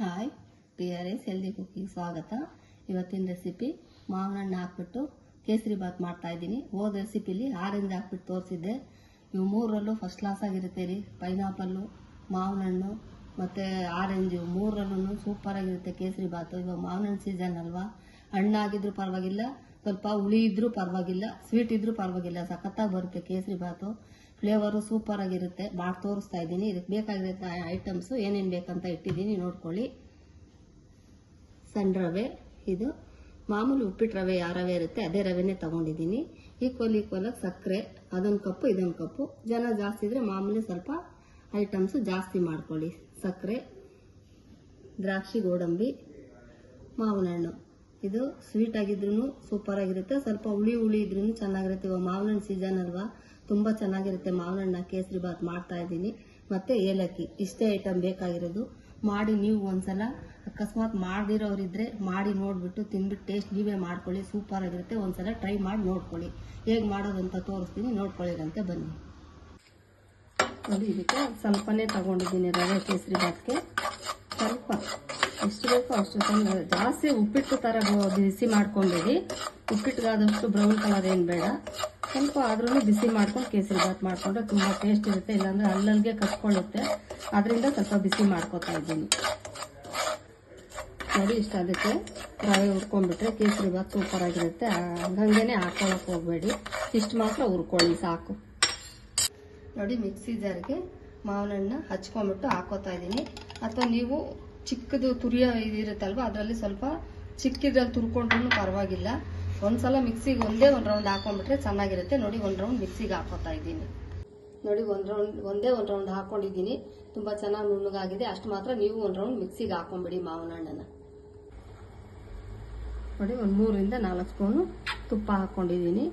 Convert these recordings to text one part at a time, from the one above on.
Hi PRS healthy cooking ಸ್ವಾಗತ. ಇವತ್ತಿನ recipe ಮಾವಿನ ಹಣ್ಣು ಹಾಕ್ಬಿಟ್ಟು ಕೇಸರಿ ಬಾತ್ ಮಾಡ್ತಾ ಇದ್ದೀನಿ. ಹೋದ ರೆಸಿಪಿಲಿ ಆರೆಂಜ್ ಹಾಕ್ಬಿಟ್ಟು ತೋರಿಸಿದ್ದೆ. ಇವು ಮೂರರಲ್ಲೂ ಫಸ್ಟ್ ಕ್ಲಾಸ್ ಆಗಿರುತ್ತೆ ರೀ. ಪೈನಾಪಲ್ಲು, ಮಾವಿನ ಹಣ್ಣು ಮತ್ತು ಆರೆಂಜು ಮೂರರಲ್ಲೂ ಸೂಪರ್ ಆಗಿರುತ್ತೆ ಕೇಸರಿ ಬಾತು. ಇವಾಗ ಮಾವಿನ ಹಣ್ಣು ಸೀಸನ್ ಅಲ್ವಾ, ಹಣ್ಣಾಗಿದ್ರೂ ಪರವಾಗಿಲ್ಲ, ಸ್ವಲ್ಪ ಹುಳಿ ಇದ್ರೂ ಪರವಾಗಿಲ್ಲ, ಸ್ವೀಟ್ ಇದ್ರೂ ಪರವಾಗಿಲ್ಲ, ಸಖತ್ತಾಗಿ ಬರುತ್ತೆ ಕೇಸರಿ ಬಾತು. ಫ್ಲೇವರು ಸೂಪರ್ ಆಗಿರುತ್ತೆ. ಮಾಡಿ ತೋರಿಸ್ತಾ ಇದ್ದೀನಿ. ಇದಕ್ಕೆ ಬೇಕಾಗಿರೋ ಐಟಮ್ಸು ಏನೇನು ಬೇಕಂತ ಇಟ್ಟಿದ್ದೀನಿ, ನೋಡ್ಕೊಳ್ಳಿ. ಸಣ್ಣ ರವೆ, ಇದು ಮಾಮೂಲಿ ಉಪ್ಪಿಟ್ಟು ರವೆ ಯಾವ ರವೆ ಇರುತ್ತೆ ಅದೇ ರವೆನೇ ತಗೊಂಡಿದ್ದೀನಿ. ಈಕ್ವಲಾಗಿ ಸಕ್ಕರೆ, ಅದೊಂದು ಕಪ್ಪು ಇದೊಂದು ಕಪ್ಪು. ಜನ ಜಾಸ್ತಿ ಇದ್ರೆ ಮಾಮೂಲಿ ಸ್ವಲ್ಪ ಐಟಮ್ಸು ಜಾಸ್ತಿ ಮಾಡ್ಕೊಳ್ಳಿ. ಸಕ್ಕರೆ, ದ್ರಾಕ್ಷಿ ಗೋಡಂಬಿ, ಮಾವಿನ ಹಣ್ಣು. ಇದು ಸ್ವೀಟ್ ಆಗಿದ್ರೂ ಸೂಪರ್ ಆಗಿರುತ್ತೆ, ಸ್ವಲ್ಪ ಹುಳಿ ಇದ್ರೂ ಚೆನ್ನಾಗಿರುತ್ತೆ. ಇವಾಗ ಮಾವಿನ ಹಣ್ಣು ಸೀಸನ್ ಅಲ್ವಾ, ತುಂಬ ಚೆನ್ನಾಗಿರುತ್ತೆ. ಮಾವಿನ ಹಣ್ಣು ಕೇಸರಿ ಬಾತ್ ಮಾಡ್ತಾ ಇದ್ದೀನಿ. ಮತ್ತು ಏಲಕ್ಕಿ, ಇಷ್ಟೇ ಐಟಮ್ ಬೇಕಾಗಿರೋದು. ಮಾಡಿ ನೀವು ಒಂದ್ಸಲ ಅಕಸ್ಮಾತ್ ಮಾಡದಿರೋರಿದ್ರೆ ಮಾಡಿ ನೋಡಿಬಿಟ್ಟು ತಿಂದ್ಬಿಟ್ಟು ಟೇಸ್ಟ್ ನೀವೇ ಮಾಡ್ಕೊಳ್ಳಿ, ಸೂಪರ್ ಆಗಿರುತ್ತೆ. ಒಂದ್ಸಲ ಟ್ರೈ ಮಾಡಿ ನೋಡ್ಕೊಳ್ಳಿ. ಹೇಗೆ ಮಾಡೋದು ಅಂತ ತೋರಿಸ್ತೀನಿ, ನೋಡ್ಕೊಳ್ಳಿರಂತೆ ಬನ್ನಿ. ನೋಡಿ, ಇದಕ್ಕೆ ಸ್ವಲ್ಪನೇ ತಗೊಂಡಿದ್ದೀನಿ ರವೆ ಕೇಸರಿ ಬಾತ್ಗೆ. ಸ್ವಲ್ಪ ಎಷ್ಟು ಬೇಕೋ ಅಷ್ಟು ಜಾಸ್ತಿ ಉಪ್ಪಿಟ್ಟು ಥರ ಬಿಸಿ ಮಾಡ್ಕೊಂಬೇಡಿ. ಉಪ್ಪಿಟ್ಟಿಗಾದಷ್ಟು ಬ್ರೌನ್ ಕಲರ್ ಏನು ಬೇಡ, ಸ್ವಲ್ಪ ಆದ್ರೂ ಬಿಸಿ ಮಾಡ್ಕೊಂಡು ಕೇಸರಿ ಬಾತ್ ಮಾಡಿಕೊಂಡ್ರೆ ತುಂಬ ಟೇಸ್ಟ್ ಇರುತ್ತೆ. ಇಲ್ಲಾಂದರೆ ಅಲ್ಲಲ್ಲಿಗೆ ಕಚ್ಕೊಳ್ಳುತ್ತೆ. ಅದರಿಂದ ಸ್ವಲ್ಪ ಬಿಸಿ ಮಾಡ್ಕೊತಾ ಇದ್ದೀನಿ. ನೋಡಿ, ಇಷ್ಟ ಅದಕ್ಕೆ ರವೆ ಹುರ್ಕೊಂಡ್ಬಿಟ್ರೆ ಕೇಸರಿ ಬಾತ್ ಸೂಪರ್ ಆಗಿರುತ್ತೆ. ಹಂಗೇನೆ ಹಾಕೊಳ್ಳೋಕೆ ಹೋಗಬೇಡಿ, ಇಷ್ಟು ಮಾತ್ರ ಹುರ್ಕೊಳ್ಳಿ ಸಾಕು. ನೋಡಿ, ಮಿಕ್ಸಿ ಜಾರ್ಗೆ ಮಾವಿನ ಹಣ್ಣು ಹಚ್ಕೊಂಡ್ಬಿಟ್ಟು ಹಾಕೋತಾ ಇದ್ದೀನಿ. ಅಥವಾ ನೀವು ಚಿಕ್ಕದು ತುರಿಯ ಇದಿರುತ್ತಲ್ವ, ಅದರಲ್ಲಿ ಸ್ವಲ್ಪ ಚಿಕ್ಕಿದ್ರಲ್ಲಿ ತುರ್ಕೊಂಡ್ರೂ ಪರವಾಗಿಲ್ಲ. ಒಂದ್ಸಲ ಮಿಕ್ಸಿಗೆ ಒಂದೇ ಒಂದು ರೌಂಡ್ ಹಾಕೊಂಡ್ಬಿಟ್ರೆ ಚೆನ್ನಾಗಿರುತ್ತೆ. ನೋಡಿ, ಒಂದು ರೌಂಡ್ ಮಿಕ್ಸಿಗೆ ಹಾಕೋತಾ ಇದ್ದೀನಿ. ನೋಡಿ, ಒಂದೇ ಒಂದು ರೌಂಡ್ ಹಾಕೊಂಡಿದ್ದೀನಿ. ತುಂಬ ಚೆನ್ನಾಗಿ ನುಣ್ಣಗಾಗಿದೆ. ಅಷ್ಟು ಮಾತ್ರ ನೀವು ಒಂದು ರೌಂಡ್ ಮಿಕ್ಸಿಗೆ ಹಾಕೊಂಡ್ಬಿಡಿ ಮಾವಿನ ಹಣ್ಣನ್ನು. ನೋಡಿ, ಒಂದು 3ರಿಂದ 4 ಸ್ಪೂನು ತುಪ್ಪ ಹಾಕ್ಕೊಂಡಿದ್ದೀನಿ.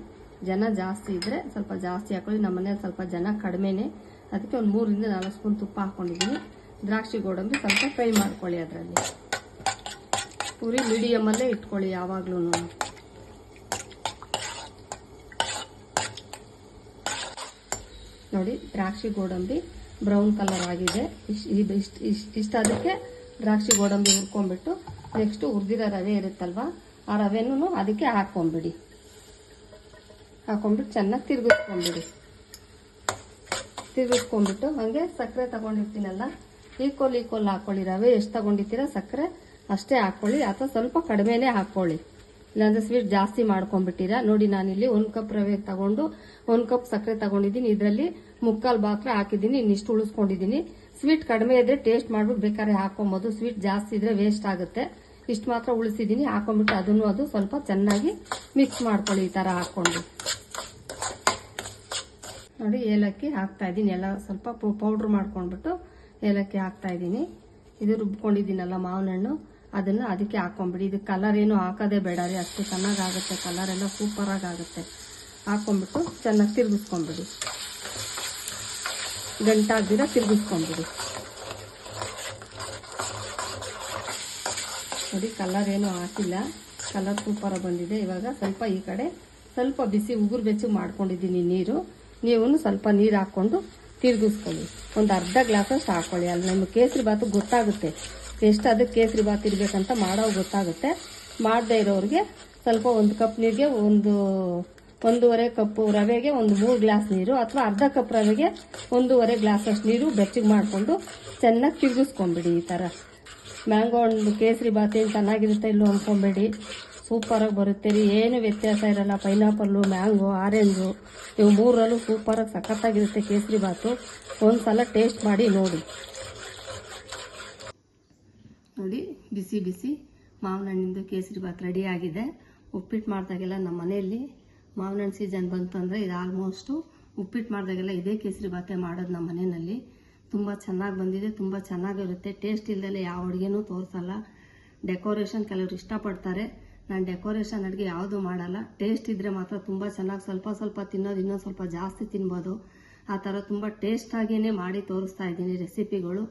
ಜನ ಜಾಸ್ತಿ ಇದ್ದರೆ ಸ್ವಲ್ಪ ಜಾಸ್ತಿ ಹಾಕೊಳ್ಳಿ. ನಮ್ಮ ಮನೇಲಿ ಸ್ವಲ್ಪ ಜನ ಕಡಿಮೆನೇ, ಅದಕ್ಕೆ ಒಂದು 3ರಿಂದ 4 ಸ್ಪೂನ್ ತುಪ್ಪ ಹಾಕ್ಕೊಂಡಿದ್ದೀನಿ. ದ್ರಾಕ್ಷಿ ಗೋಡಂಬಿ ಸ್ವಲ್ಪ ಫ್ರೈ ಮಾಡ್ಕೊಳ್ಳಿ. ಅದರಲ್ಲಿ ಪೂರಿ ಮೀಡಿಯಮಲ್ಲೇ ಇಟ್ಕೊಳ್ಳಿ ಯಾವಾಗಲೂ. ನೋಡಿ, ದ್ರಾಕ್ಷಿ ಗೋಡಂಬಿ ಬ್ರೌನ್ ಕಲರ್ ಆಗಿದೆ. ಇಷ್ಟ ಅದಕ್ಕೆ ದ್ರಾಕ್ಷಿ ಗೋಡಂಬಿ ಹುರ್ಕೊಂಡ್ಬಿಟ್ಟು ನೆಕ್ಸ್ಟ್ ಹುರಿದಿರೋ ರವೆ ಇರುತ್ತಲ್ವ, ಆ ರವೆನೂ ಅದಕ್ಕೆ ಹಾಕೊಂಡ್ಬಿಡಿ. ಹಾಕೊಂಡ್ಬಿಟ್ಟು ಚೆನ್ನಾಗಿ ತಿರುಗಿಸ್ಕೊಂಡ್ಬಿಟ್ಟು ಹಾಗೆ ಸಕ್ಕರೆ ತಗೊಂಡಿರ್ತೀನಲ್ಲ, ಈಕ್ವಲ್ ಹಾಕೊಳ್ಳಿ. ರವೆ ಎಷ್ಟು ತಗೊಂಡಿರ್ತೀರ ಸಕ್ಕರೆ ಅಷ್ಟೇ ಹಾಕೊಳ್ಳಿ, ಅಥವಾ ಸ್ವಲ್ಪ ಕಡಿಮೆನೇ ಹಾಕೊಳ್ಳಿ, ಇಲ್ಲಾಂದ್ರೆ ಸ್ವೀಟ್ ಜಾಸ್ತಿ ಮಾಡ್ಕೊಂಡ್ಬಿಟ್ಟಿರಾ. ನೋಡಿ, ನಾನಿಲ್ಲಿ 1 ಕಪ್ ರವೆ ತಗೊಂಡು 1 ಕಪ್ ಸಕ್ಕರೆ ತಗೊಂಡಿದ್ದೀನಿ. ಇದರಲ್ಲಿ 3/4 ಭಾಗ ಹಾಕಿದ್ದೀನಿ, ಇನ್ನಿಷ್ಟು ಉಳಿಸ್ಕೊಂಡಿದ್ದೀನಿ. ಸ್ವೀಟ್ ಕಡಿಮೆ ಇದ್ರೆ ಟೇಸ್ಟ್ ಮಾಡ್ಬಿಟ್ಟು ಬೇಕಾದ್ರೆ ಹಾಕೊಬೋದು, ಸ್ವೀಟ್ ಜಾಸ್ತಿ ಇದ್ರೆ ವೇಸ್ಟ್ ಆಗುತ್ತೆ. ಇಷ್ಟು ಮಾತ್ರ ಉಳಿಸಿದ್ದೀನಿ. ಹಾಕೊಂಡ್ಬಿಟ್ಟು ಅದು ಸ್ವಲ್ಪ ಚೆನ್ನಾಗಿ ಮಿಕ್ಸ್ ಮಾಡ್ಕೊಳ್ಳಿ ಈ ಥರ ಹಾಕೊಂಡು. ನೋಡಿ, ಏಲಕ್ಕಿ ಹಾಕ್ತಾ ಇದ್ದೀನಿ. ಎಲ್ಲ ಸ್ವಲ್ಪ ಪೌಡ್ರ್ ಮಾಡ್ಕೊಂಡ್ಬಿಟ್ಟು ಏಲಕ್ಕಿ ಹಾಕ್ತಾ ಇದ್ದೀನಿ. ಇದು ರುಬ್ಕೊಂಡಿದ್ದೀನಲ್ಲ ಮಾವಿನ ಹಣ್ಣು, ಅದನ್ನು ಅದಕ್ಕೆ ಹಾಕೊಂಡ್ಬಿಡಿ. ಇದು ಕಲರ್ ಏನು ಹಾಕೋದೇ ಬೇಡ ರೀ, ಅಷ್ಟು ಚೆನ್ನಾಗಾಗುತ್ತೆ. ಕಲರ್ ಎಲ್ಲ ಸೂಪರಾಗಿ ಆಗುತ್ತೆ. ಹಾಕೊಂಡ್ಬಿಟ್ಟು ಚೆನ್ನಾಗಿ ತಿರುಗಿಸ್ಕೊಂಡ್ಬಿಡಿ, ಗಂಟಾಗ್ದಿರ ತಿರುಗಿಸ್ಕೊಂಡ್ಬಿಡಿ. ನೋಡಿ, ಕಲರ್ ಏನು ಹಾಕಿಲ್ಲ, ಕಲರ್ ಸೂಪರಾಗಿ ಬಂದಿದೆ. ಇವಾಗ ಸ್ವಲ್ಪ ಈ ಕಡೆ ಸ್ವಲ್ಪ ಬಿಸಿ ಉಗುರು ಬೆಚ್ಚಗೆ ಮಾಡ್ಕೊಂಡಿದ್ದೀನಿ ನೀರು. ನೀವು ಸ್ವಲ್ಪ ನೀರು ಹಾಕ್ಕೊಂಡು ತಿರುಗಿಸ್ಕೊಳ್ಳಿ. ಒಂದು ಅರ್ಧ ಗ್ಲಾಸಷ್ಟು ಹಾಕ್ಕೊಳ್ಳಿ. ಅಲ್ಲಿ ನಮಗೆ ಕೇಸರಿ ಬಾತು ಗೊತ್ತಾಗುತ್ತೆ ಎಷ್ಟು ಅದಕ್ಕೆ ಕೇಸರಿ ಬಾತ್ ಇರಬೇಕಂತ ಮಾಡೋವು ಗೊತ್ತಾಗುತ್ತೆ. ಮಾಡದೇ ಇರೋರಿಗೆ ಸ್ವಲ್ಪ 1 ಕಪ್ ನೀರಿಗೆ 1.5 ಕಪ್ ರವೆಗೆ 3 ಗ್ಲಾಸ್ ನೀರು, ಅಥವಾ ಅರ್ಧ ಕಪ್ ರವೆಗೆ 1.5 ಗ್ಲಾಸಷ್ಟು ನೀರು ಬೆಚ್ಚಗೆ ಮಾಡಿಕೊಂಡು ಚೆನ್ನಾಗಿ ತಿರುಗಿಸ್ಕೊಂಬಿಡಿ. ಈ ಥರ ಮ್ಯಾಂಗೋ ಹಣ್ಣು ಕೇಸರಿ ಬಾತ್ ಏನು ಚೆನ್ನಾಗಿರುತ್ತೆ ಇಲ್ಲೋ ಅಂದ್ಕೊಬೇಡಿ, ಸೂಪರಾಗಿ ಬರುತ್ತೆ ರೀ. ಏನು ವ್ಯತ್ಯಾಸ ಇರಲ್ಲ. ಪೈನಾಪಲ್ಲು, ಮ್ಯಾಂಗೋ, ಆರೆಂಜು ಇವು ಮೂರರಲ್ಲೂ ಸೂಪರಾಗಿ ಸಖತ್ತಾಗಿರುತ್ತೆ ಕೇಸರಿ ಬಾತು. ಒಂದ್ಸಲ ಟೇಸ್ಟ್ ಮಾಡಿ ನೋಡಿ. ನೋಡಿ, ಬಿಸಿ ಬಿಸಿ ಮಾವಿನ ಹಣ್ಣಿಂದು ಕೇಸರಿ ಬಾತ್ ರೆಡಿ ಆಗಿದೆ. ಉಪ್ಪಿಟ್ಟು ಮಾಡಿದಾಗೆಲ್ಲ ನಮ್ಮ ಮನೆಯಲ್ಲಿ ಮಾವಿನ ಹಣ್ಣು ಸೀಸನ್ ಬಂತು ಅಂದರೆ ಇದು ಆಲ್ಮೋಸ್ಟು ಉಪ್ಪಿಟ್ಟು ಮಾಡಿದಾಗೆಲ್ಲ ಇದೇ ಕೇಸರಿ ಬಾತೆ ಮಾಡೋದು ನಮ್ಮ ಮನೆಯಲ್ಲಿ. ತುಂಬ ಚೆನ್ನಾಗಿ ಬಂದಿದೆ, ತುಂಬ ಚೆನ್ನಾಗಿರುತ್ತೆ. ಟೇಸ್ಟ್ ಇಲ್ಲದೆ ಯಾವ ಅಡುಗೆನೂ ತೋರಿಸಲ್ಲ. ಡೆಕೋರೇಷನ್ ಕೆಲವರು ಇಷ್ಟಪಡ್ತಾರೆ, ನಾನು ಡೆಕೋರೇಷನ್ ಅಡುಗೆ ಯಾವುದೂ ಮಾಡಲ್ಲ. ಟೇಸ್ಟ್ ಇದ್ದರೆ ಮಾತ್ರ ತುಂಬ ಚೆನ್ನಾಗಿ ಸ್ವಲ್ಪ ತಿನ್ನೋದು, ಇನ್ನೊಂದು ಸ್ವಲ್ಪ ಜಾಸ್ತಿ ತಿನ್ಬೋದು. ಆ ಥರ ತುಂಬ ಟೇಸ್ಟಾಗಿಯೇ ಮಾಡಿ ತೋರಿಸ್ತಾ ಇದ್ದೀನಿ ರೆಸಿಪಿಗಳು.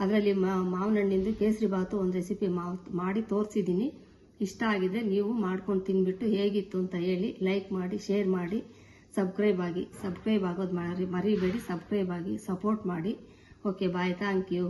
ಅದರಲ್ಲಿ ಮಾವಿನ ಹಣ್ಣಿಂದು ಕೇಸರಿ ಬಾತು ಒಂದು ರೆಸಿಪಿ ಮಾಡಿ ತೋರಿಸಿದ್ದೀನಿ. ಇಷ್ಟ ಆಗಿದೆ, ನೀವು ಮಾಡ್ಕೊಂಡು ತಿನ್ಬಿಟ್ಟು ಹೇಗಿತ್ತು ಅಂತ ಹೇಳಿ. ಲೈಕ್ ಮಾಡಿ, ಶೇರ್ ಮಾಡಿ, ಸಬ್ಸ್ಕ್ರೈಬ್ ಆಗೋದು ಮರಿಬೇಡಿ. ಸಬ್ಸ್ಕ್ರೈಬ್ ಆಗಿ ಸಪೋರ್ಟ್ ಮಾಡಿ. Okay, bye, thank you.